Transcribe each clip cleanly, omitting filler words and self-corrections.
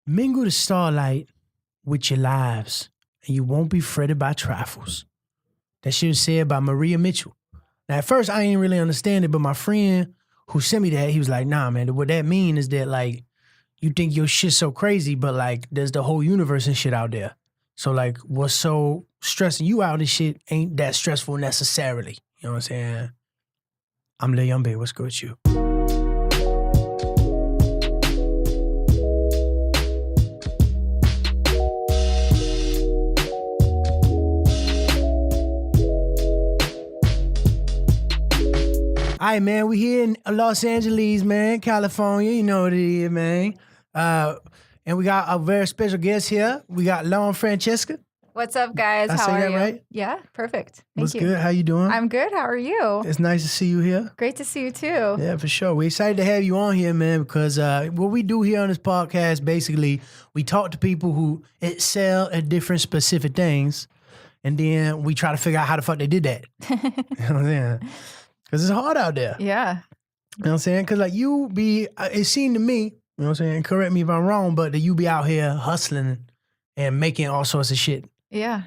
Mingle the starlight with your lives, and you won't be fretted by trifles. That shit was said by Maria Mitchell. Now, at first, I didn't really understand it, but my friend who sent me that, he was like, nah, man, what that mean is that, like, you think your shit's so crazy, but, like, there's the whole universe and shit out there. So, like, what's so stressing you out and shit ain't that stressful necessarily. You know what I'm saying? I'm Lil Young Babe. What's good with you? All right, man, we here in Los Angeles, man, California. You know what it is, man. And we got a very special guest here. We got Lauren Francesca. What's up, guys? I How say are that you? right? Yeah, perfect. What's Thank you. good? How you doing? I'm good. How are you? It's nice to see you here. Great to see you too. Yeah, for sure. We're excited to have you on here, man, because what we do here on this podcast, basically, we talk to people who excel at different specific things, and then we try to figure out how the fuck they did that. You know what I'm saying? Because it's hard out there. Yeah. You know what I'm saying? Because, like, it seemed to me, you know what I'm saying? Correct me if I'm wrong, but that you be out here hustling and making all sorts of shit. Yeah.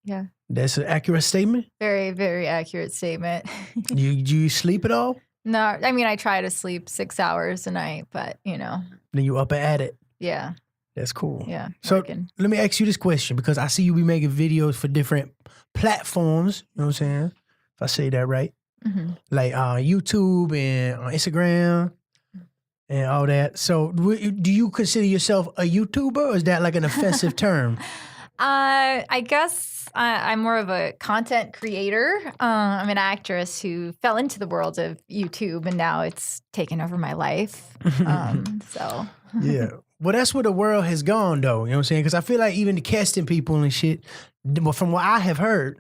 Yeah. That's an accurate statement? Very, very accurate statement. Do you sleep at all? No, I mean, I try to sleep 6 hours a night, but, you know. Then you up and at it. Yeah. That's cool. Yeah. So working. let me ask you this question, because I see you be making videos for different platforms. You know what I'm saying? If I say that right. Mm-hmm. Like YouTube and on Instagram and all that. So do you consider yourself a YouTuber, or is that like an offensive term? I guess I'm more of a content creator. I'm an actress who fell into the world of YouTube, and now it's taken over my life. So Yeah. Well, that's where the world has gone, though. You know what I'm saying? Because I feel like even the casting people and shit, well, from what I have heard,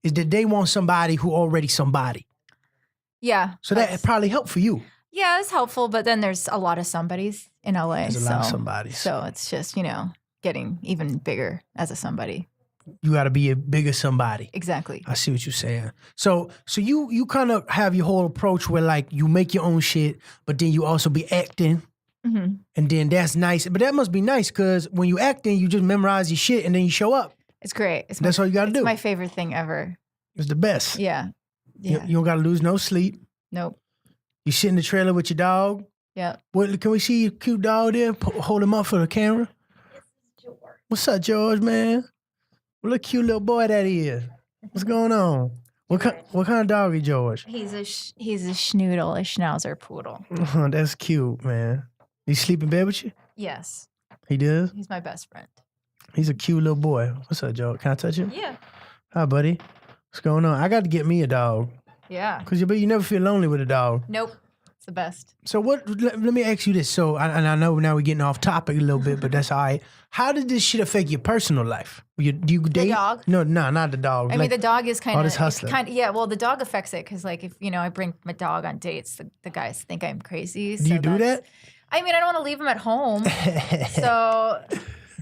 is that they want somebody who already somebody. yeah. So that probably helped for you. Yeah, it's helpful, but then there's a lot of somebodies in LA. There's a lot of somebodies. So it's just, getting even bigger as a somebody. You got to be a bigger somebody. Exactly. I see what you're saying. So you kind of have your whole approach where, like, you make your own shit, but then you also be acting. Mm-hmm. And then that's nice. But that must be nice, because when you acting, you just memorize your shit and then you show up. It's great. That's all you got to do. It's my favorite thing ever. It's the best. Yeah. You Yeah. don't got to lose no sleep. Nope. You sit in the trailer with your dog. Yeah. What, can we see your cute dog there? Hold him up for the camera. What's up, George, man? What a cute little boy that is. What's going on? What kind of dog is George? He's a schnoodle, a schnauzer poodle. Oh, that's cute, man. He sleep in bed with you? Yes. He does? He's my best friend. He's a cute little boy. What's up, George? Can I touch him? Yeah. Hi, buddy. What's going on? I got to get me a dog. Yeah. Because you never feel lonely with a dog. Nope. It's the best. So let me ask you this. So, and I know now we're getting off topic a little bit, but that's all right. How did this shit affect your personal life? Do you date? The dog? No, not the dog. I mean, the dog is kind all of this hustling. Yeah, well, the dog affects it because, like, if I bring my dog on dates, the guys think I'm crazy. Do you do that? I mean, I don't want to leave him at home, so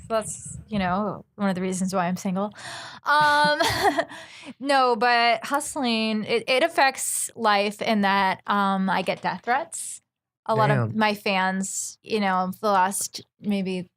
that's one of the reasons why I'm single. No, but hustling it affects life in that I get death threats. A lot of my fans, the last maybe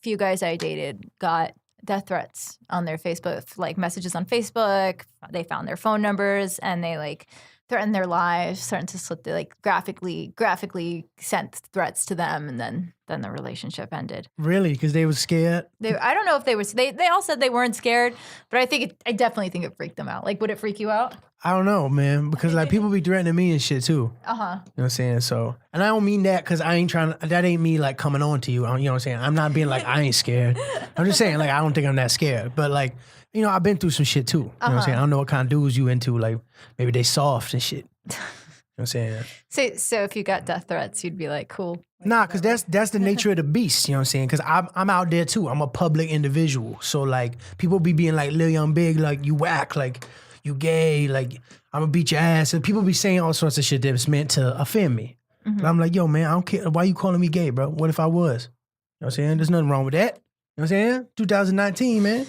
few guys I dated got death threats on their Facebook, like messages on Facebook. They found their phone numbers and they like threatened their lives, threatened to slip. They like graphically sent threats to them, and then the relationship ended. Really? Because they were scared? I don't know if they were. They all said they weren't scared, but I definitely think it freaked them out. Like, would it freak you out? I don't know, man. Because like people be threatening me and shit too. Uh-huh. You know what I'm saying? So, and I don't mean that because I ain't trying. That ain't me like coming on to you. You know what I'm saying? I'm not being like I ain't scared. I'm just saying like I don't think I'm that scared. But like I've been through some shit too. You know what I'm saying? I don't know what kind of dudes you into. Like maybe they soft and shit. You know what I'm saying? So if you got death threats, you'd be like, cool. Nah, because that's the nature of the beast. You know what I'm saying? Because I'm out there too. I'm a public individual. So like people be being like Lil Young Big, like you whack, like you gay, like I'm gonna beat your ass. And people be saying all sorts of shit that's meant to offend me. Mm-hmm. But I'm like, yo, man, I don't care. Why you calling me gay, bro? What if I was? You know what I'm saying? There's nothing wrong with that. You know what I'm saying? 2019, man.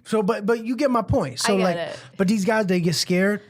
So, but you get my point. So I get like, it. but these guys, they get scared.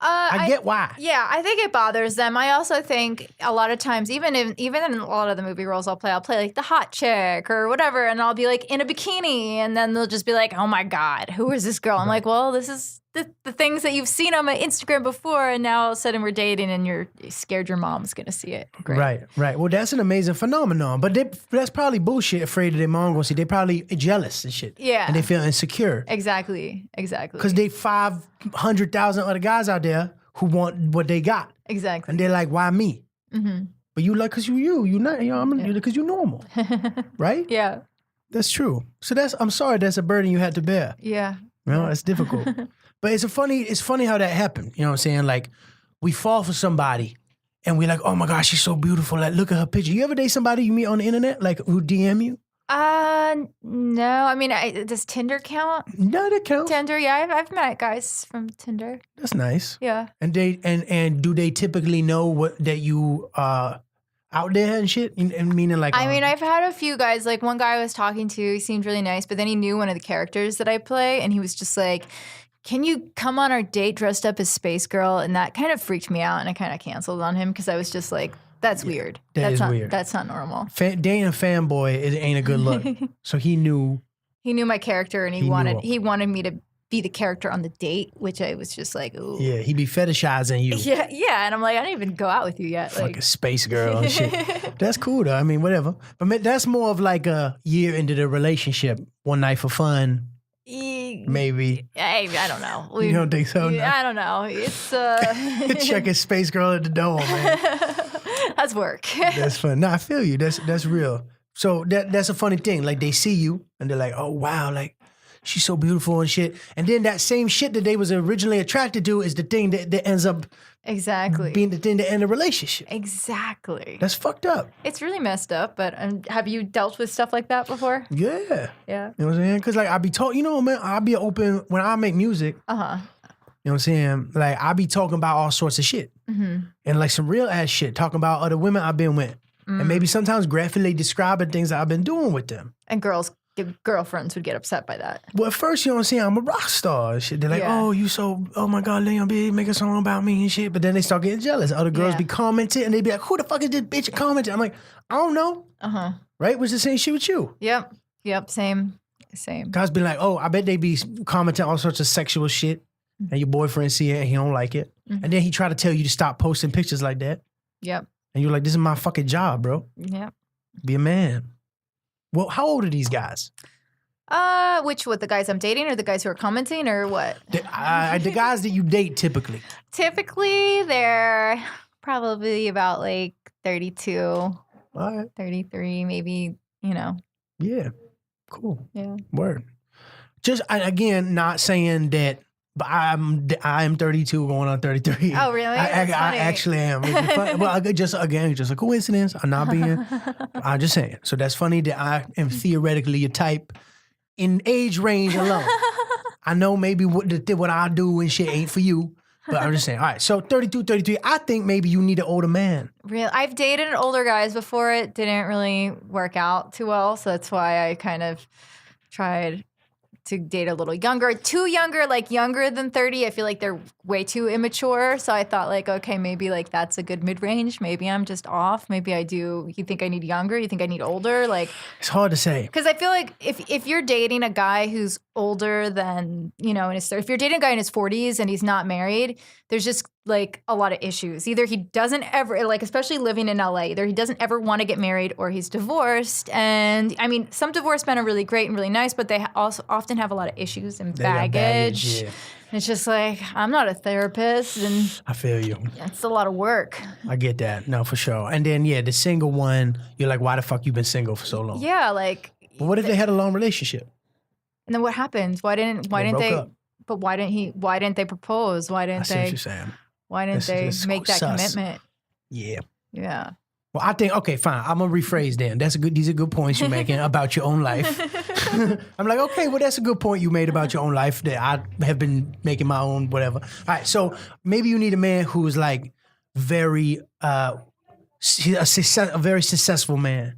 I get why. Yeah, I think it bothers them. I also think a lot of times, even in a lot of the movie roles I'll play like the hot chick or whatever, and I'll be like in a bikini, and then they'll just be like, "Oh my god, who is this girl?" I'm like, "Well, this is the things that you've seen on my Instagram before, and now all of a sudden we're dating, and you're scared your mom's gonna see it." Great. Right. Well, that's an amazing phenomenon, but that's probably bullshit. Afraid of their mom gonna see. They probably jealous and shit. Yeah, and they feel insecure. Exactly. Because they 500,000 other guys out there who want what they got. Exactly. And they're like, why me? Mm-hmm. But you like, because you're not, because you're normal. Right? Yeah. That's true. So I'm sorry that's a burden you had to bear. Yeah. That's difficult. But it's funny how that happened. You know what I'm saying? Like, we fall for somebody and we're like, oh my gosh, she's so beautiful. Like, look at her picture. You ever date somebody you meet on the internet, like, who DM you? No. I mean, does Tinder count? No, that counts. Tinder, yeah. I've met guys from Tinder. That's nice. Yeah. And and do they typically know that you out there and shit? And meaning like, I mean, I've had a few guys. Like one guy I was talking to, he seemed really nice, but then he knew one of the characters that I play, and he was just like, "Can you come on our date dressed up as Space Girl?" And that kind of freaked me out, and I kind of canceled on him because I was just like, "That's weird. That's weird. That's not normal." Dating a fanboy ain't a good look. So he knew. He knew my character, and he wanted me to be the character on the date, which I was just like, ooh. Yeah, he be fetishizing you. Yeah, and I'm like, I don't even go out with you yet. Like a space girl and shit. That's cool though. I mean, whatever. But that's more of like a year into the relationship, one night for fun. Maybe. I don't know. You don't think so? No? I don't know. It's checking space girl at the door, man. That's work. That's fun. No, I feel you. That's real. So that's a funny thing. Like they see you and they're like, oh wow, like she's so beautiful and shit. And then that same shit that they was originally attracted to is the thing that ends up being the thing that end a relationship. Exactly. That's fucked up. It's really messed up, but have you dealt with stuff like that before? Yeah. Yeah. You know what I'm saying? Because like I be talking, man, I'll be open when I make music. Uh-huh. You know what I'm saying? Like I be talking about all sorts of shit. Mm-hmm. And like some real ass shit, talking about other women I've been with. And maybe sometimes graphically describing things that I've been doing with them. And girlfriends would get upset by that. Well, at first, you know what I'm saying? I'm a rock star and shit. They're like, oh my God, Leon B, make a song about me and shit. But then they start getting jealous. Other girls be commenting and they be like, who the fuck is this bitch commenting? I'm like, I don't know. Uh-huh. Right? Was the same shit with you? Yep. Same. Guys be like, oh, I bet they be commenting all sorts of sexual shit. And your boyfriend see it and he don't like it. Mm-hmm. And then he try to tell you to stop posting pictures like that. Yep. And you're like, this is my fucking job, bro. Yep. Be a man. Well, how old are these guys? The guys I'm dating or the guys who are commenting or what? The guys that you date typically. Typically, they're probably about like 32, all right. 33, maybe, Yeah. Cool. Yeah. Word. Just, again, not saying that, but I am 32 going on 33. Oh, really? I actually am. Well, just a coincidence. I'm just saying. So that's funny that I am theoretically a type in age range alone. I know maybe what I do and shit ain't for you, but I'm just saying. All right, so 32, 33, I think maybe you need an older man. Really? I've dated older guys before. It didn't really work out too well, so that's why I kind of tried to date a little younger. Too younger, like younger than 30. I feel like they're way too immature. So I thought like, okay, maybe like that's a good mid-range. Maybe I'm just off. Maybe I do. You think I need younger? You think I need older? Like, it's hard to say. Because I feel like if you're dating a guy who's older than, in his 30s, if you're dating a guy in his 40s and he's not married, there's just like a lot of issues. Either he doesn't ever, like especially living in LA, either he doesn't ever want to get married or he's divorced. And I mean, some divorced men are really great and really nice, but they also often have a lot of issues and baggage. Yeah. And it's just like, I'm not a therapist. And I feel you. It's a lot of work. I get that. No, for sure. And then, the single one, you're like, why the fuck you been single for so long? Yeah, like. But what if they had a long relationship? And then what happened? Why didn't they? Up. But why didn't they propose? Why didn't I see what you're saying. Why didn't they make that commitment? Yeah. Yeah. Well, I think, okay, fine. I'm going to rephrase then. These are good points you're making about your own life. I'm like, okay, well, that's a good point you made about your own life that I have been making my own whatever. All right, so maybe you need a man who's like a very successful man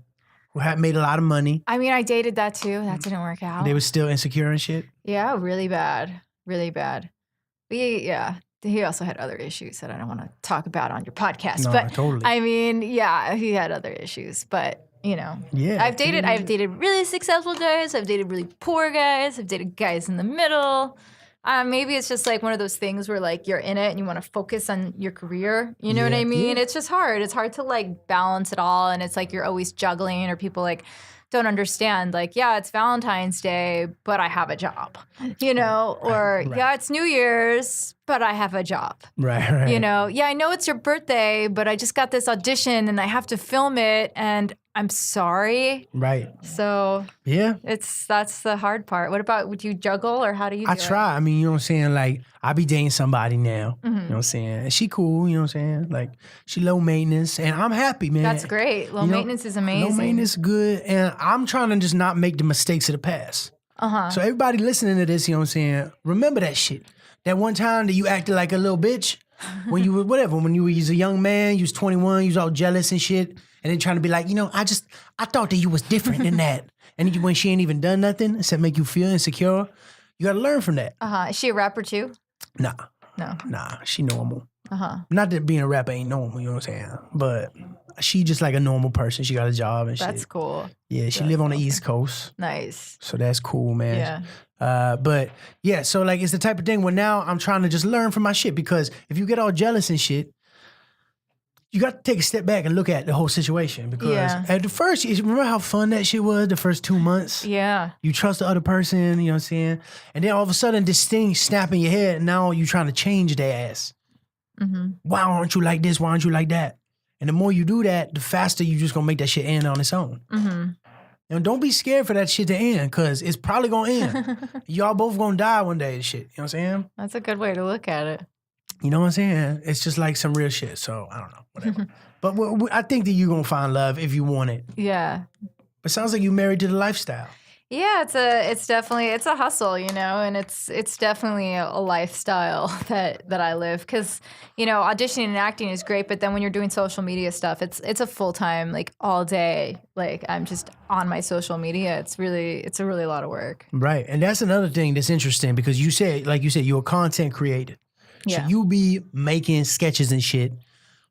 who had made a lot of money. I mean, I dated that too. That didn't work out. They were still insecure and shit? Yeah, really bad. Really bad. Yeah. he also had other issues that I don't want to talk about on your podcast. No, but totally. I mean, yeah, he had other issues. But, you know, yeah, I've dated really successful guys. I've dated really poor guys. I've dated guys in the middle. Maybe it's just like one of those things where like you're in it and you want to focus on your career. You know what I mean? Yeah. It's just hard. It's hard to like balance it all. And it's like you're always juggling, or people like don't understand, like, yeah, it's Valentine's Day, but I have a job, you know, or yeah, it's New Year's, but I have a job. Right. You know, yeah, I know it's your birthday, but I just got this audition and I have to film it and I'm sorry. Right. So yeah, that's the hard part. What about, would you juggle, or how do you do I try. I mean, you know what I'm saying? Like, I be dating somebody now. Mm-hmm. You know what I'm saying? And she cool, you know what I'm saying? Like, she low maintenance, and I'm happy, man. That's great. Low maintenance is amazing. Low maintenance is good, and I'm trying to just not make the mistakes of the past. So everybody listening to this, you know what I'm saying? Remember that shit. That one time that you acted like a little bitch when you were, when you was a young man, you was 21, you was all jealous and shit, and then trying to be like, you know, I thought that you was different than that. And when she ain't even done nothing except make you feel insecure, you gotta learn from that. Is she a rapper too? Nah. No. Nah, she normal. Not that being a rapper ain't normal, you know what I'm saying? But she just like a normal person. She got a job and shit. That's cool. Yeah, she live on the East Coast. Nice. So that's cool, man. Yeah. But yeah, so like it's the type of thing where now I'm trying to just learn from my shit, because if you get all jealous and shit, you got to take a step back and look at the whole situation, because at the first, remember how fun that shit was the first 2 months? Yeah. You trust the other person, you know what I'm saying? And then all of a sudden this thing snap in your head, and now you trying to change their ass. Why aren't you like this? Why aren't you like that? And the more you do that, the faster you just gonna make that shit end on its own. And don't be scared for that shit to end, because it's probably gonna end. Y'all both gonna die one day and shit. You know what I'm saying? That's a good way to look at it. You know what I'm saying? It's just like some real shit. So I don't know, whatever. But I think that you're gonna find love if you want it. Yeah. But it sounds like you married to the lifestyle. Yeah, it's definitely a hustle, you know, and it's definitely a lifestyle that I live, because, you know, auditioning and acting is great, but then when you're doing social media stuff, it's a full time, like all day, like I'm just on my social media. It's a really lot of work. Right, and that's another thing that's interesting, because you said, like you said, you're a content creator, so you be making sketches and shit.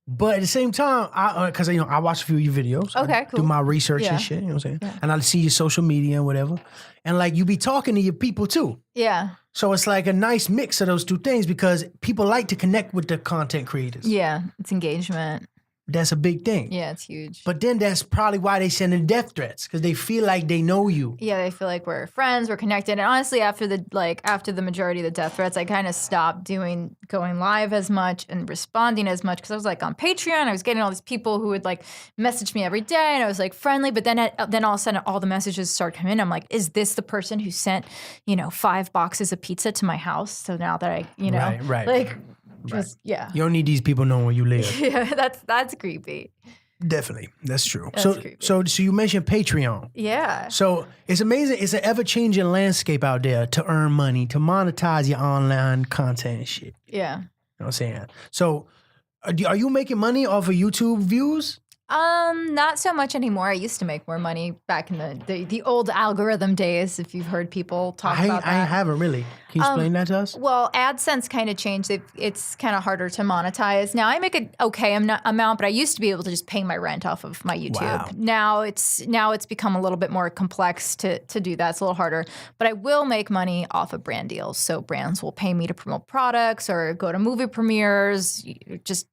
But at the same time, because I watch a few of your videos. Okay, cool. Do my research and shit, you know what I'm saying? Yeah. And I see your social media and whatever. And like you be talking to your people too. Yeah. So it's like a nice mix of those two things, because people like to connect with the content creators. Yeah, it's engagement. That's a big thing. Yeah, it's huge. But then that's probably why they sending death threats, because they feel like they know you. Yeah, they feel like we're friends, we're connected. And honestly, after the majority of the death threats, I kind of stopped going live as much and responding as much, because I was like on Patreon, I was getting all these people who would like message me every day, and I was like friendly. But then all of a sudden, all the messages start coming in. I'm like, is this the person who sent 5 boxes of pizza to my house? So now that I right. like. Just, yeah. You don't need these people knowing where you live. Yeah, that's creepy. Definitely. That's true. That's creepy. So you mentioned Patreon. Yeah. So it's amazing. It's an ever-changing landscape out there to earn money, to monetize your online content and shit. Yeah. You know what I'm saying? So are you making money off of YouTube views? Not so much anymore. I used to make more money back in the old algorithm days, if you've heard people talk about that. I haven't really. Can you explain that to us? Well, AdSense kind of changed. It's kind of harder to monetize. Now I make an okay amount, but I used to be able to just pay my rent off of my YouTube. Wow. Now it's become a little bit more complex to do that. It's a little harder. But I will make money off of brand deals. So brands will pay me to promote products or go to movie premieres, just,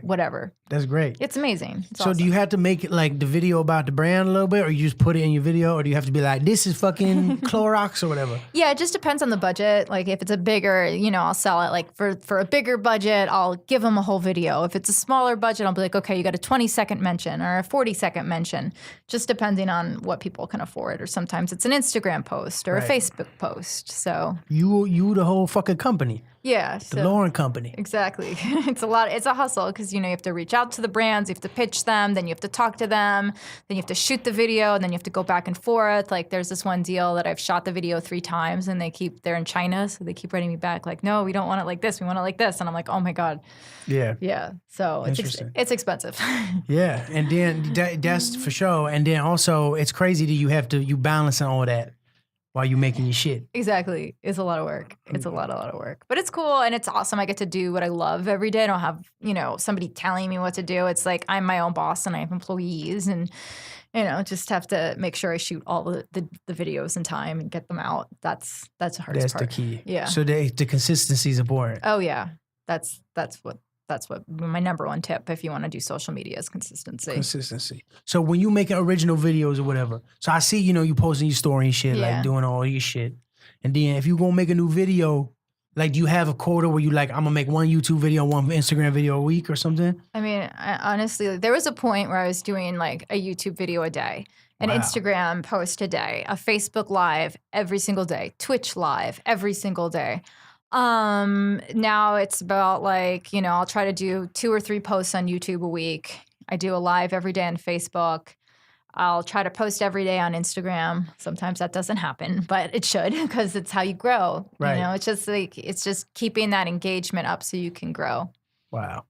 whatever. That's great. It's amazing. It's so awesome. Do you have to make it like the video about the brand a little bit, or you just put it in your video, or do you have to be like, this is fucking Clorox or whatever? Yeah, it just depends on the budget. Like if it's a bigger, I'll sell it like for a bigger budget, I'll give them a whole video. If it's a smaller budget, I'll be like, okay, you got a 20-second mention or a 40-second mention, just depending on what people can afford. Or sometimes it's an Instagram post or a Facebook post. So you the whole fucking company. Yeah. The Lauren company. Exactly. It's a hustle, because, you have to reach out to the brands, you have to pitch them, then you have to talk to them, then you have to shoot the video, and then you have to go back and forth. Like there's this one deal that I've shot the video 3 times, and they're in China, so they keep writing me back like, no, we don't want it like this, we want it like this. And I'm like, oh my God. Yeah. Yeah. So it's expensive. Yeah. And then that's for sure. And then also it's crazy that you balancing all that while you making your shit. Exactly. It's a lot of work. It's a lot of work. But it's cool and it's awesome. I get to do what I love every day. I don't have, somebody telling me what to do. It's like I'm my own boss and I have employees and, just have to make sure I shoot all the videos in time and get them out. That's the hardest part. That's the key. Yeah. So the consistency is important. Oh, yeah. That's what my number one tip if you want to do social media is consistency. Consistency. So when you making original videos or whatever, so I see, you posting your story and shit, like doing all your shit. And then if you gonna make a new video, like do you have a quota where you like, I'm gonna make one YouTube video, one Instagram video a week or something? I mean, honestly, there was a point where I was doing like a YouTube video a day, an Instagram post a day, a Facebook Live every single day, Twitch Live every single day. Now it's about like, I'll try to do 2 or 3 posts on YouTube a week. I do a live every day on Facebook. I'll try to post every day on Instagram. Sometimes that doesn't happen, but it should because it's how you grow. Right. It's just keeping that engagement up so you can grow. Wow.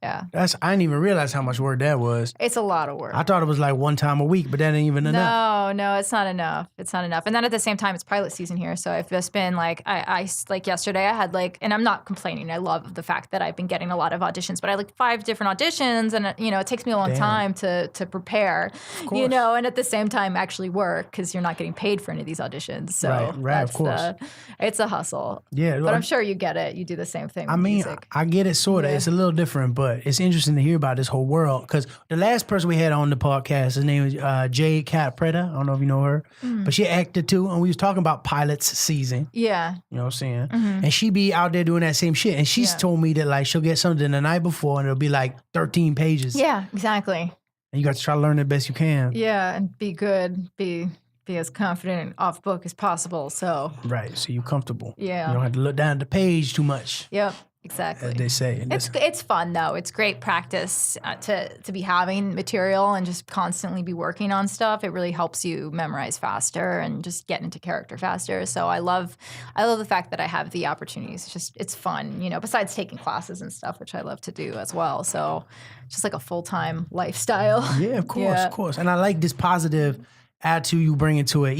Yeah. I didn't even realize how much work that was. It's a lot of work. I thought it was like one time a week, but that ain't even enough. No, it's not enough. It's not enough. And then at the same time, it's pilot season here. So I've just been like, I like yesterday I had like, and I'm not complaining. I love the fact that I've been getting a lot of auditions, but I had like 5 different auditions and it takes me a long time to prepare, and at the same time actually work because you're not getting paid for any of these auditions. So right, of course. It's a hustle. Yeah. But I'm sure you get it. You do the same thing with music. I get it sort of. Yeah. It's a little different, but it's interesting to hear about this whole world because the last person we had on the podcast, his name is Jade Cat Preda. I don't know if you know her, but she acted too, and we was talking about pilots season. Yeah. You know what I'm saying? Mm-hmm. And she be out there doing that same shit, and she's told me that like she'll get something the night before, and it'll be like 13 pages. Yeah, exactly. And you got to try to learn the best you can. Yeah, and be good, be as confident off book as possible. So right, so you're comfortable. Yeah, you don't have to look down at the page too much. Yep. Exactly. As they say. It's fun though. It's great practice to be having material and just constantly be working on stuff. It really helps you memorize faster and just get into character faster. So I love the fact that I have the opportunities. It's fun, besides taking classes and stuff, which I love to do as well. So just like a full-time lifestyle. Yeah, of course. And I like this positive attitude you bring into it,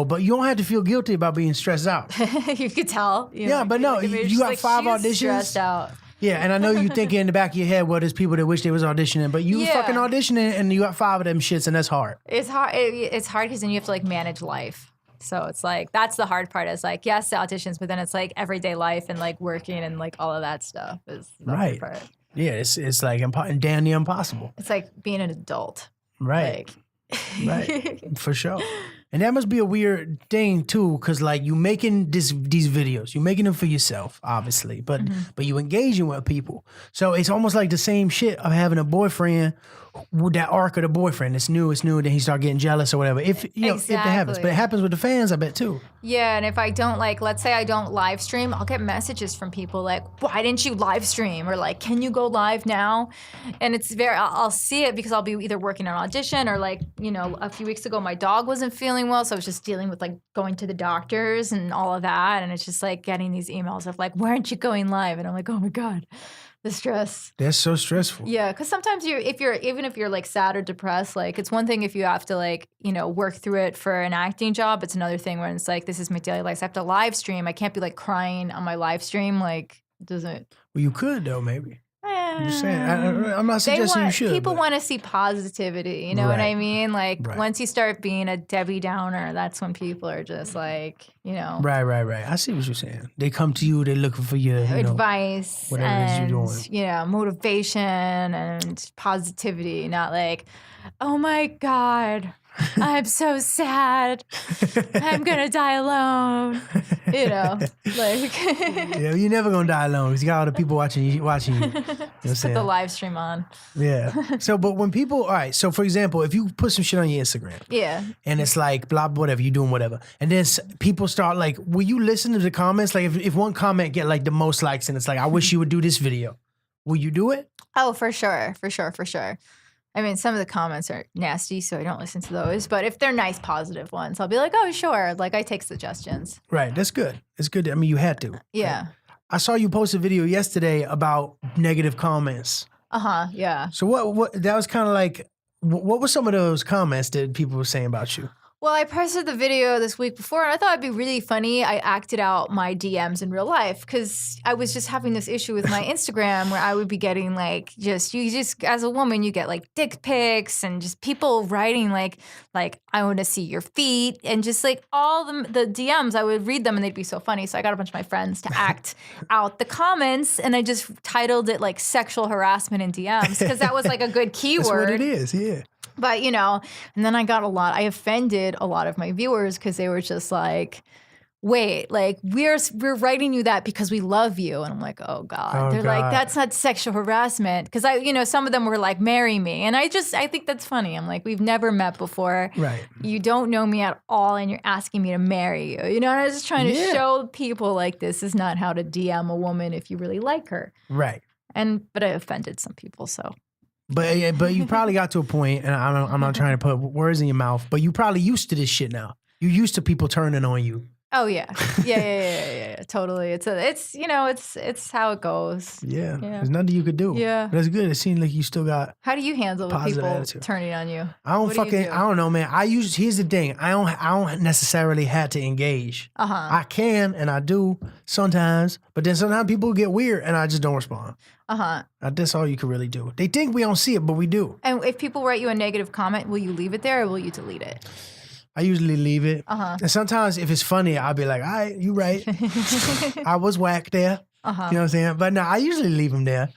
but you don't have to feel guilty about being stressed out. You could tell. But no, you got 5 auditions. Stressed out. Yeah, and I know you think in the back of your head, well, there's people that wish they was auditioning, but you fucking auditioning and you got 5 of them shits, and that's hard. It's hard. It's hard because then you have to like manage life. So it's like that's the hard part. Is like yes, the auditions, but then it's like everyday life and like working and like all of that stuff is the hard part. Yeah, it's like damn near impossible. It's like being an adult. Right. Right, for sure. And that must be a weird thing too, because like you making these videos, you making them for yourself, obviously, but you engaging with people. So it's almost like the same shit of having a boyfriend with that arc of the boyfriend. It's new, then he start getting jealous or whatever. If if it happens, but it happens with the fans, I bet too. Yeah, and if I don't let's say I don't live stream, I'll get messages from people like, why didn't you live stream? Or like, can you go live now? And it's I'll see it because I'll be either working on audition or like, a few weeks ago, my dog wasn't feeling well. So I was just dealing with like going to the doctors and all of that. And it's just like getting these emails of like, why aren't you going live? And I'm like, oh my God. The stress. That's so stressful. Yeah, because sometimes even if you're like sad or depressed, like it's one thing if you have to like, work through it for an acting job. It's another thing when it's like, this is my daily life. So I have to live stream. I can't be like crying on my live stream. Like, it doesn't. Well, you could though, maybe. I'm just saying. I'm not suggesting you should. People want to see positivity. You know what I mean? Like once you start being a Debbie Downer, that's when people are just like, Right. I see what you're saying. They come to you. They're looking for your advice, whatever it is you're doing. Motivation and positivity. Not like, oh my God, I'm so sad. I'm gonna die alone. Yeah, you're never gonna die alone because you got all the people watching you. Just put the live stream on. Yeah. So, but when people, all right. So, for example, if you put some shit on your Instagram, and it's like blah whatever you doing whatever, and then people start like, will you listen to the comments? Like, if one comment get like the most likes, and it's like, I wish you would do this video, will you do it? Oh, for sure. I mean, some of the comments are nasty, so I don't listen to those. But if they're nice, positive ones, I'll be like, oh, sure. Like, I take suggestions. Right. That's good. It's good. I mean, you had to. Yeah. Right? I saw you post a video yesterday about negative comments. Yeah. So what that was kind of like, what were some of those comments that people were saying about you? Well, I posted the video this week before, and I thought it'd be really funny. I acted out my DMs in real life because I was just having this issue with my Instagram where I would be getting like as a woman, you get like dick pics and just people writing like I want to see your feet and just like all the DMs. I would read them and they'd be so funny. So I got a bunch of my friends to act out the comments, and I just titled it like sexual harassment in DMs because that was like a good keyword. That's what it is, yeah. But, and then I offended a lot of my viewers because they were just like, wait, like we're writing you that because we love you. And I'm like, oh God. They're like, that's not sexual harassment. Because some of them were like, marry me. And I think that's funny. I'm like, we've never met before. Right. You don't know me at all and you're asking me to marry you. And I was just trying to show people like this is not how to DM a woman if you really like her. Right. But I offended some people, so. But you probably got to a point, and I'm not trying to put words in your mouth, but you probably used to this shit now. You used to people turning on you. Oh yeah, yeah, totally. It's how it goes. Yeah, there's nothing you could do. Yeah, that's good. It seems like you still got. How do you handle people attitude. Turning on you? I don't know, man. Here's the thing. I don't necessarily have to engage. I can and I do sometimes, but then sometimes people get weird and I just don't respond. That's all you can really do. They think we don't see it, but we do. And if people write you a negative comment, will you leave it there or will you delete it? I usually leave it. And sometimes if it's funny, I'll be like, all right, you right. I was whack there. You know what I'm saying? But no, I usually leave them there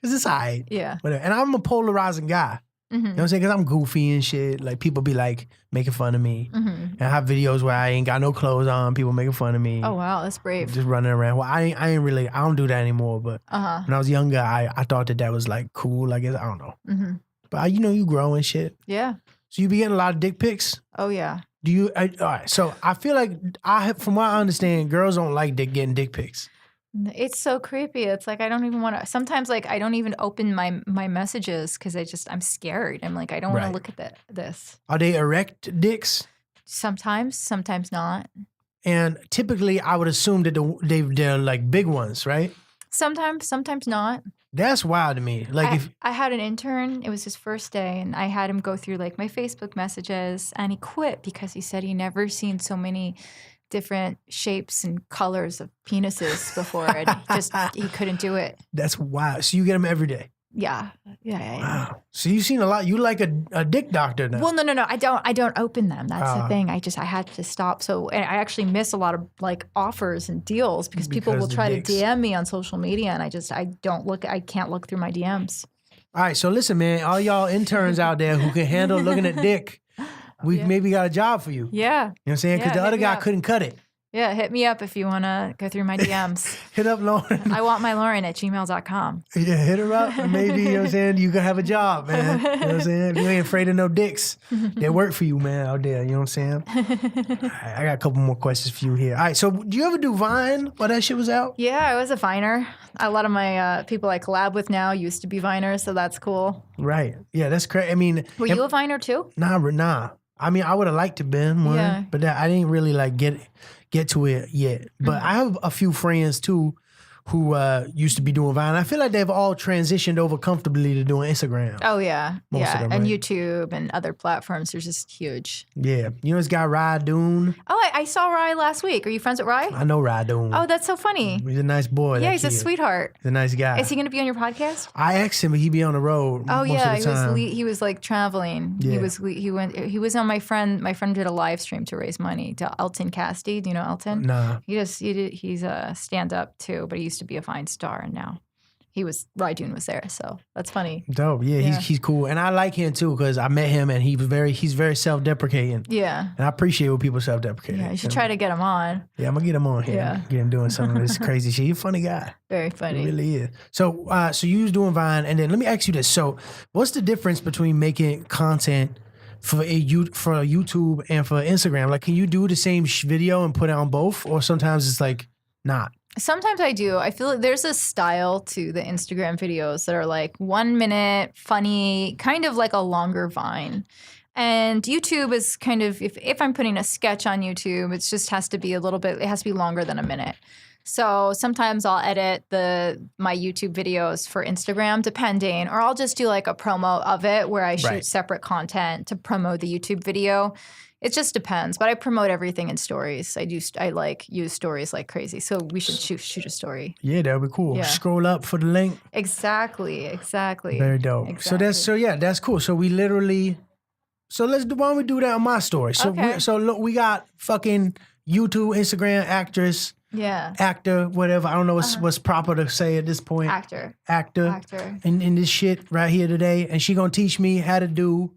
because it's all right. Yeah. Whatever. And I'm a polarizing guy. You know what I'm saying? Because I'm goofy and shit. Like, people be like making fun of me. And I have videos where I ain't got no clothes on. People making fun of me. Oh, wow. That's brave. Just running around. Well, I don't do that anymore. But when I was younger, I thought that was like cool, I guess. I don't know. But you grow and shit. Yeah. So you be getting a lot of dick pics? Oh, yeah. Do you? All right. So I feel like from what I understand, girls don't like getting dick pics. It's so creepy. It's like I don't even want to. Sometimes, like I don't even open my messages because I'm scared. I'm like I don't want to look at this. Are they erect dicks? Sometimes not. And typically, I would assume that they're like big ones, right? Sometimes not. That's wild to me. Like I had an intern, it was his first day, and I had him go through like my Facebook messages, and he quit because he said he never seen so many different shapes and colors of penises before, and he couldn't do it. That's wild. So you get them every day? Yeah. Wow. So you've seen a lot. You like a dick doctor now. Well, no. I don't open them. That's the thing. I had to stop. So and I actually miss a lot of like offers and deals because people will try to DM me on social media, and I can't look through my DMs. All right. So listen, man, all y'all interns out there who can handle looking at dick, we maybe got a job for you. Yeah. You know what I'm saying? Because the other guy couldn't cut it. Yeah, hit me up if you want to go through my DMs. Hit up Lauren. I want my Lauren at gmail.com. Yeah, hit her up. And maybe, you know what I'm saying, you can have a job, man. You know what I'm saying? You ain't afraid of no dicks. They work for you, man, out there. You know what I'm saying? All right, I got a couple more questions for you here. All right, so do you ever do Vine while that shit was out? Yeah, I was a Viner. A lot of my people I collab with now used to be Viners, so that's cool. Right. Yeah, that's crazy. I mean... Were you a Viner too? Nah. I mean, I would have liked to been one, but I didn't really like get to it yet. But I have a few friends too who used to be doing Vine. I feel like they've all transitioned over comfortably to doing Instagram. Oh, yeah. Most of them, and right? YouTube and other platforms are just huge. Yeah. You know this guy, Rye Dune? Oh, I saw Rye last week. Are you friends with Rye? I know Rye Dune. Oh, that's so funny. He's a nice boy. Yeah, he's a sweetheart. He's a nice guy. Is he going to be on your podcast? I asked him, but he'd be on the road most of the time. He was like traveling. Yeah. He was on my friend did a live stream to raise money to Elton Casti. Do you know Elton? Nah. He's a stand-up too, but he used to be a Vine star, and now Rye Dune was there, so that's funny. Dope. Yeah. He's cool, and I like him too because I met him and he's very self-deprecating. Yeah, and I appreciate when people self-deprecate. Yeah, you should try to get him on. Yeah, I'm gonna get him on here. Yeah, get him doing some of this crazy shit. He's a funny guy. Very funny. He really is. So you was doing Vine, and then let me ask you this: so, what's the difference between making content for YouTube and for Instagram? Like, can you do the same video and put it on both, or sometimes it's like not? Sometimes I do. I feel like there's a style to the Instagram videos that are like 1 minute, funny, kind of like a longer Vine. And YouTube is kind of, if I'm putting a sketch on YouTube, it just has to be it has to be longer than a minute. So sometimes I'll edit my YouTube videos for Instagram, depending, or I'll just do like a promo of it where I shoot separate content to promote the YouTube video. It just depends, but I promote everything in stories. I like use stories like crazy. So we should shoot a story. Yeah, that would be cool. Yeah. Scroll up for the link. Exactly. Very dope. Exactly. So that's cool. So we literally, why don't we do that on my story? So look, we got fucking YouTube, Instagram, actress, actor, whatever. I don't know what's proper to say at this point. Actor. And this shit right here today, and she gonna teach me how to do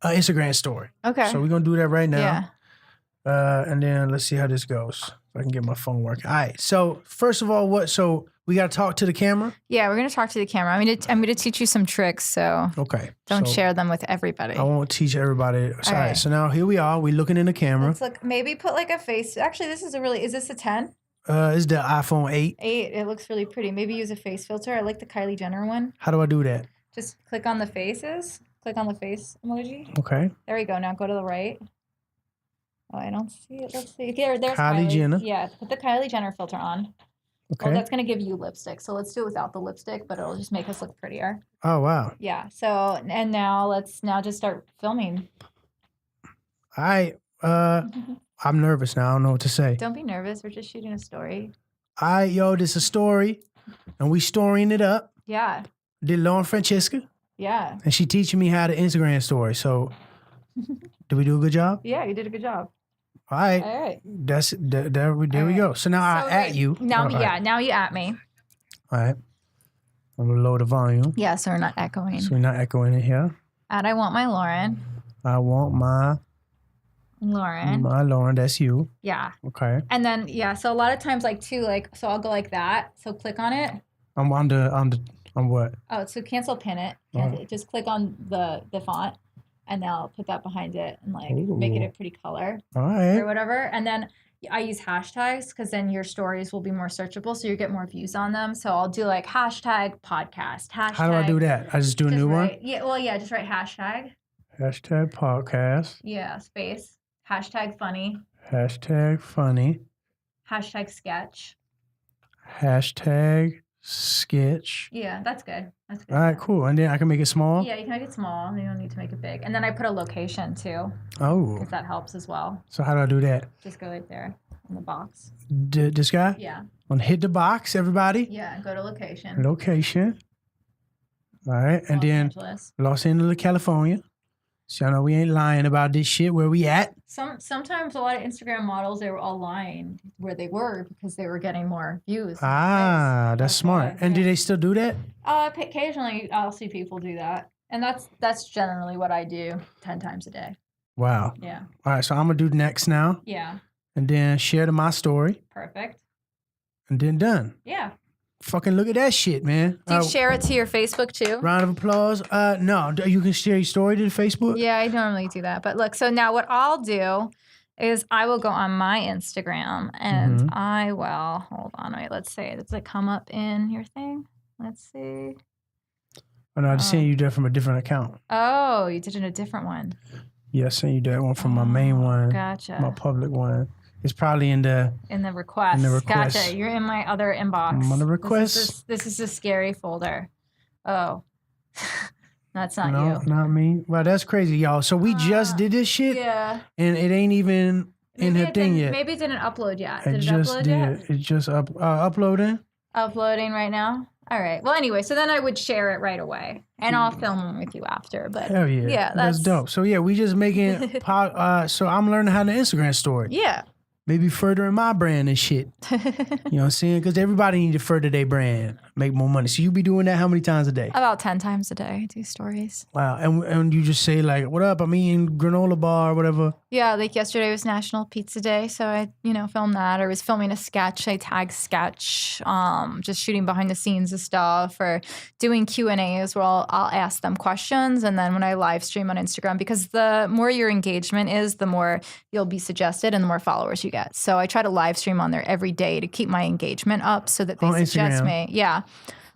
an Instagram story. Okay. So we're going to do that right now. Yeah. And then let's see how this goes. If I can get my phone working. All right. So first of all, so we got to talk to the camera? Yeah, we're going to talk to the camera. I'm going to teach you some tricks, so don't share them with everybody. I won't teach everybody. All right. So now here we are. We're looking in the camera. Let's look. Maybe put like a face. Actually, this is is this a 10? It's the iPhone 8. 8. It looks really pretty. Maybe use a face filter. I like the Kylie Jenner one. How do I do that? Just click on the faces. Click on the face emoji. Okay. There we go. Now go to the right. Oh, I don't see it. Let's see. There's Kylie Jenner. Yeah, put the Kylie Jenner filter on. Okay. Well, that's going to give you lipstick. So let's do it without the lipstick, but it'll just make us look prettier. Oh, wow. Yeah. So, and now let's just start filming. All right. I'm nervous now. I don't know what to say. Don't be nervous. We're just shooting a story. All right, yo, this is a story, and we storying it up. Yeah. Did Lauren Francesca. Yeah. And she teaching me how to Instagram story. So, did we do a good job? Yeah, you did a good job. All right. There we go. So now I at you. Now you at me. All right. I'm gonna lower the volume. Yeah, so we're not echoing. In here. And I want my Lauren. I want my Lauren. My Lauren, that's you. Yeah. Okay. And then so a lot of times so I'll go like that. So click on it. I'm on what? Oh, so cancel pin it. Just click on the font, and then I'll put that behind it and make it a pretty color. All right. Or whatever. And then I use hashtags because then your stories will be more searchable, so you get more views on them. So I'll do like hashtag podcast. Hashtag. How do I do that? I just do a new one? Yeah. Well, yeah. Just write hashtag. Hashtag podcast. Yeah. Space. Hashtag funny. Hashtag funny. Hashtag sketch. Hashtag sketch. Yeah, that's good. All right, cool. And then I can make it small? Yeah, you can make it small. You don't need to make it big. And then I put a location too. Oh. Because that helps as well. So how do I do that? Just go right there in the box. This guy? Yeah. Hit the box, everybody. Yeah, go to location. Location. All right. And then Los Angeles, California. So I know we ain't lying about this shit. Where we at? Sometimes a lot of Instagram models, they were all lying where they were because they were getting more views. Ah, that's smart. And do they still do that? Occasionally I'll see people do that. And that's generally what I do 10 times a day. Wow. Yeah. All right, so I'm going to do next now. Yeah. And then share my story. Perfect. And then done. Yeah. Fucking look at that shit, man. Do you share it to your Facebook too? Round of applause. No, you can share your story to the Facebook? Yeah, I normally do that. But look, so now what I'll do is I will go on my Instagram and I will, hold on, wait, let's see. Does it come up in your thing? Let's see. Oh, no, I just sent you that from a different account. Oh, you did it in a different one. Yeah, I sent you that one from my main one. Gotcha. My public one. It's probably in the request. Gotcha. You're in my other inbox. I'm on the request. This is a scary folder. Oh, that's not no, you. Not me. Well, that's crazy, y'all. So we just did this shit. Yeah. And it ain't even in her thing yet. Maybe it didn't upload yet. It just did. It just uploading. Uploading right now. All right. Well, anyway, so then I would share it right away, and I'll film them with you after. But hell yeah, yeah, that's dope. So yeah, we just making so I'm learning how to Instagram story. Yeah. Maybe furthering my brand and shit. You know what I'm saying? Because everybody need to further their brand, make more money. So you be doing that how many times a day? About 10 times a day, I do stories. Wow. And you just say like, what up? I'm eating granola bar or whatever. Yeah, like yesterday was National Pizza Day. So I, filmed that. Or was filming a sketch. I tag sketch, just shooting behind the scenes of stuff or doing Q&As where I'll ask them questions. And then when I live stream on Instagram, because the more your engagement is, the more you'll be suggested and the more followers you get. So I try to live stream on there every day to keep my engagement up so that they suggest me. Yeah.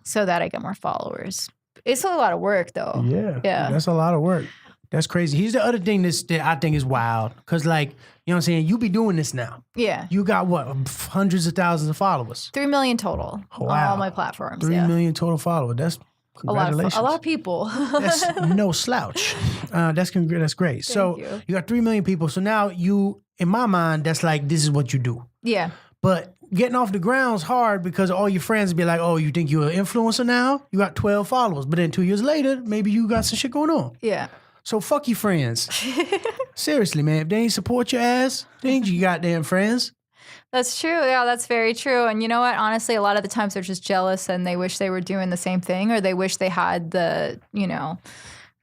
So that I get more followers. It's a lot of work though. Yeah. That's a lot of work. That's crazy. Here's the other thing that I think is wild. Because, like, you know what I'm saying? You be doing this now. Yeah. You got, what, hundreds of thousands of followers? 3 million total on all my platforms. 3 million total followers. That's congratulations. A lot of people. That's no slouch. That's great. So you got 3 million people. So now you, in my mind, that's like, this is what you do. Yeah. But getting off the ground's hard because all your friends be like, oh, you think you're an influencer now? You got 12 followers. But then 2 years later, maybe you got some shit going on. Yeah. So fuck your friends. Seriously, man. If they ain't support your ass, they ain't your goddamn friends. That's true. Yeah, that's very true. And you know what? Honestly, a lot of the times they're just jealous and they wish they were doing the same thing, or they wish they had the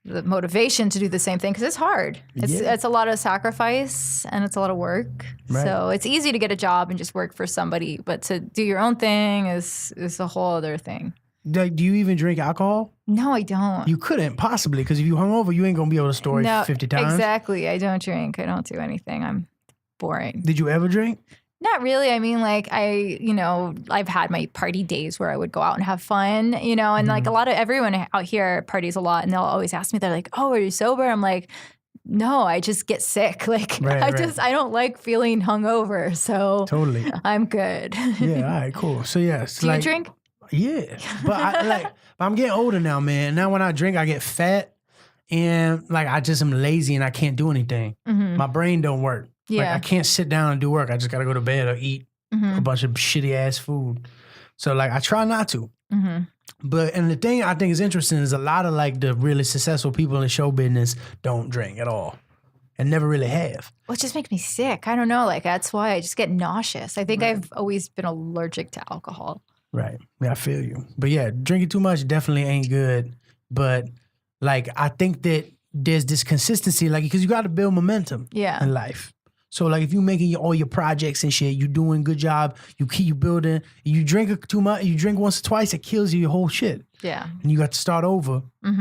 motivation to do the same thing, because it's hard. It's a lot of sacrifice and it's a lot of work. Right. So it's easy to get a job and just work for somebody, but to do your own thing is a whole other thing. Do you even drink alcohol? No, I don't. You couldn't possibly, because if you hungover, you ain't gonna be able to store it 50 times. Exactly. I don't drink. I don't do anything. I'm boring. Did you ever drink? Not really. I mean, like, I've had my party days where I would go out and have fun, and like everyone out here parties a lot, and they'll always ask me, they're like, oh, are you sober? I'm like, no, I just get sick. Like, I don't like feeling hungover. So totally, I'm good. Yeah. All right, cool. So yeah. Do you drink? Yeah. But I'm getting older now, man. Now when I drink, I get fat, and like, I just am lazy and I can't do anything. Mm-hmm. My brain don't work. Yeah. Like, I can't sit down and do work. I just got to go to bed or eat a bunch of shitty ass food. So like, I try not to. Mm-hmm. And the thing I think is interesting is a lot of like the really successful people in the show business don't drink at all and never really have. Well, it just makes me sick. I don't know. Like, that's why I just get nauseous. I think I've always been allergic to alcohol. Right. Yeah, I feel you. But yeah, drinking too much definitely ain't good. But like, I think that there's this consistency, like, because you got to build momentum in life. So like, if you making all your projects and shit, you doing a good job, you building, you drink too much, you drink once or twice, it kills you your whole shit. Yeah. And you got to start over. Mm-hmm.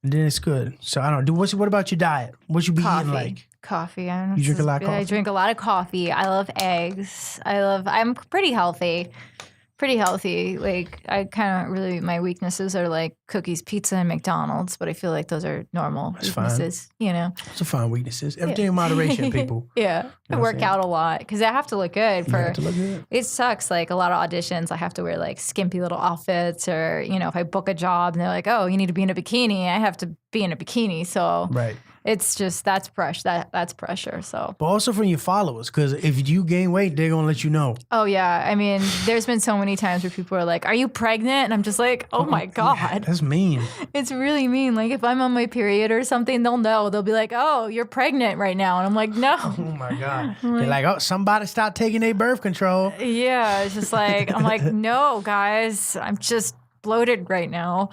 And then it's good. So I don't do, what about your diet? What you be eating like? Coffee. I don't know. You drink a lot of coffee? I drink a lot of coffee. I love eggs. I'm pretty healthy. Like, I kind of really, my weaknesses are like cookies, pizza, and McDonald's, but I feel like those are normal weaknesses, Those are fine weaknesses. Everything in moderation, people. Yeah. I work out a lot because I have to look good. It sucks. Like, a lot of auditions, I have to wear like skimpy little outfits, or, if I book a job and they're like, oh, you need to be in a bikini, I have to be in a bikini. So it's just, that's pressure. So, but also from your followers, because if you gain weight, they're gonna let you know. Oh yeah, I mean, there's been so many times where people are like, "Are you pregnant?" And I'm just like, "Oh my god, yeah, that's mean." It's really mean. Like, if I'm on my period or something, they'll know. They'll be like, "Oh, you're pregnant right now," and I'm like, "No." Oh my god. They're like, "Oh, somebody start taking their birth control." Yeah, it's just like, I'm like, "No, guys, I'm just bloated right now."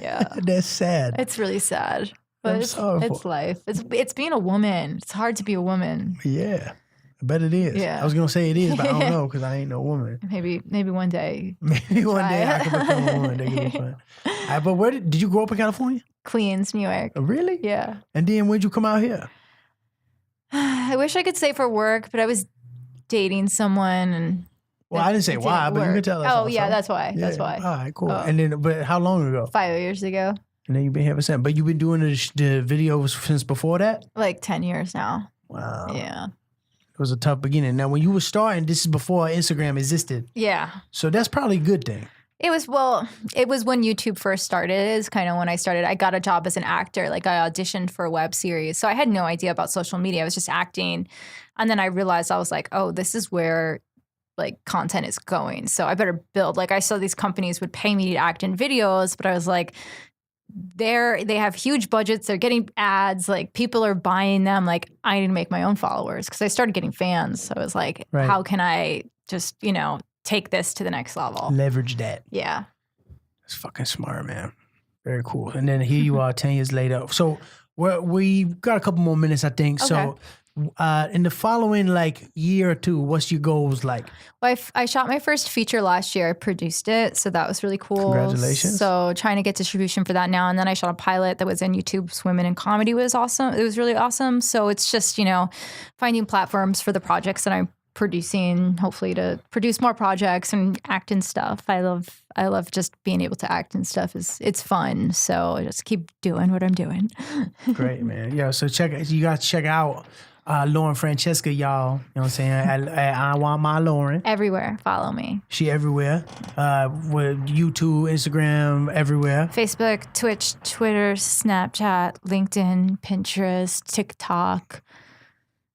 Yeah, that's sad. It's really sad. But it's life. It's being a woman. It's hard to be a woman. Yeah. I bet it is. Yeah. I was going to say it is, but I don't know because I ain't no woman. Maybe one day. Maybe one day I can become a woman. That could be fun. But where did you grow up in California? Queens, New York. Really? Yeah. And then when'd you come out here? I wish I could say for work, but I was dating someone and... Well, I didn't say why, but you can tell us. Oh, yeah, that's why. Yeah. That's why. All right, cool. And then, but how long ago? 5 years ago. And then you've been here ever since. But you've been doing the videos since before that? Like 10 years now. Wow. Yeah. It was a tough beginning. Now, when you were starting, this is before Instagram existed. Yeah. So that's probably a good thing. It was when YouTube first started. Is kind of when I started. I got a job as an actor. Like, I auditioned for a web series. So I had no idea about social media. I was just acting. And then I realized, I was like, oh, this is where like content is going. So I better build. Like, I saw these companies would pay me to act in videos, but I was like, they have huge budgets. They're getting ads. Like, people are buying them. Like, I need to make my own followers because I started getting fans. So I was like, how can I just, take this to the next level? Leverage that. Yeah. That's fucking smart, man. Very cool. And then here you are 10 years later. So we got a couple more minutes, I think. Okay. So in the following like year or two, what's your goals like? Well, I shot my first feature last year. I produced it, so that was really cool. Congratulations. So trying to get distribution for that now. And then I shot a pilot that was in YouTube's Women in Comedy. Was awesome. It was really awesome. So it's just, finding platforms for the projects that I'm producing, hopefully to produce more projects and act and stuff. I love just being able to act and stuff. It's fun. So I just keep doing what I'm doing. Great, man. Yeah, so you got to check out Lauren Francesca, y'all. You know what I'm saying? At I Want My Lauren. Everywhere. Follow me. She everywhere. With YouTube, Instagram, everywhere. Facebook, Twitch, Twitter, Snapchat, LinkedIn, Pinterest, TikTok.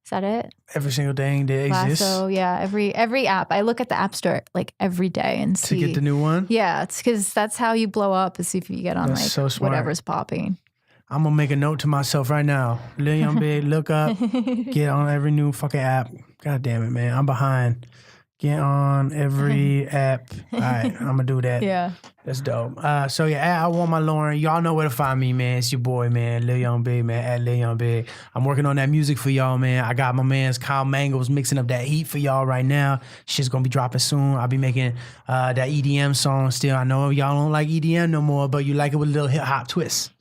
Is that it? Every single thing that exists. So yeah, every app. I look at the App Store like every day and see. To get the new one? Yeah, it's because that's how you blow up, is if you get on That's so smart. whatever's popping. I'm going to make a note to myself right now. Lil Young Big, look up, get on every new fucking app. God damn it, man. I'm behind. Get on every app. All right, I'm going to do that. Yeah. That's dope. So yeah, I Want My Lauren. Y'all know where to find me, man. It's your boy, man. Lil Young Big, man. At Lil Young Big. I'm working on that music for y'all, man. I got my man's Kyle Mangos mixing up that heat for y'all right now. Shit's gonna be dropping soon. I'll be making that EDM song still. I know y'all don't like EDM no more, but you like it with a little hip hop twist,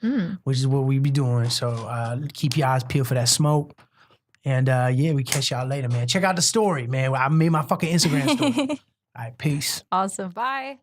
which is what we be doing. So keep your eyes peeled for that smoke. And yeah, we catch y'all later, man. Check out the story, man. I made my fucking Instagram story. All right, peace. Awesome. Bye.